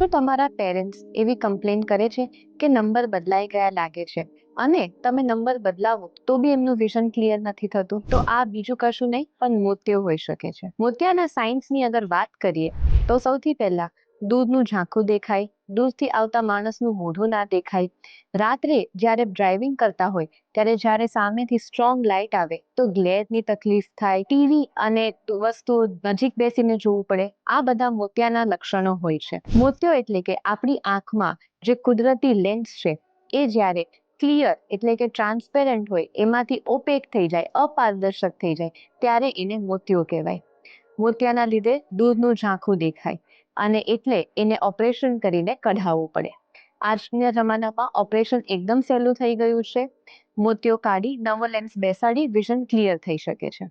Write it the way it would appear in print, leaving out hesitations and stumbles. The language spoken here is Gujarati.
શું તમારા પેરેન્ટ્સ એવી કમ્પ્લેન કરે છે કે નંબર બદલાઈ ગયા લાગે છે અને તમે નંબર બદલાવો તો બી એમનું વિઝન ક્લિયર નથી થતું? તો આ બીજું કશું નહીં પણ મોતિયો હોઈ શકે છે. મોતિયાના સાયન્સની અગર વાત કરીએ તો સૌથી પહેલા દૂરનું ઝાંખું દેખાય, દૂરથી આવતા માણસનું મોઢું ના દેખાય. રાત્રે જ્યારે ડ્રાઇવિંગ કરતા હોય ત્યારે જ્યારે સામેથી સ્ટ્રોંગ લાઇટ આવે તો ગ્લેરની તકલીફ થાય, ટીવી અને વસ્તુ નજીક બેસીને જોવું પડે. આ બધા મોતિયાના લક્ષણો હોય છે. મોતિયો એટલે કે આપણી આંખમાં જે કુદરતી લેન્સ છે એ જ્યારે ક્લિયર એટલે કે ટ્રાન્સપેરન્ટ હોય એમાંથી ઓપેક થઈ જાય, અપારદર્શક થઈ જાય ત્યારે એને મોતિયો કહેવાય. મોતિયાના લીધે દૂરનું ઝાંખું દેખાય અને એટલે એને ઓપરેશન કરીને કઢાવવું પડે. આજના જમાનામાં ઓપરેશન એકદમ સહેલું થઈ ગયું છે. મોતિયો કાઢી નવો લેન્સ બેસાડી વિઝન ક્લિયર થઈ શકે છે.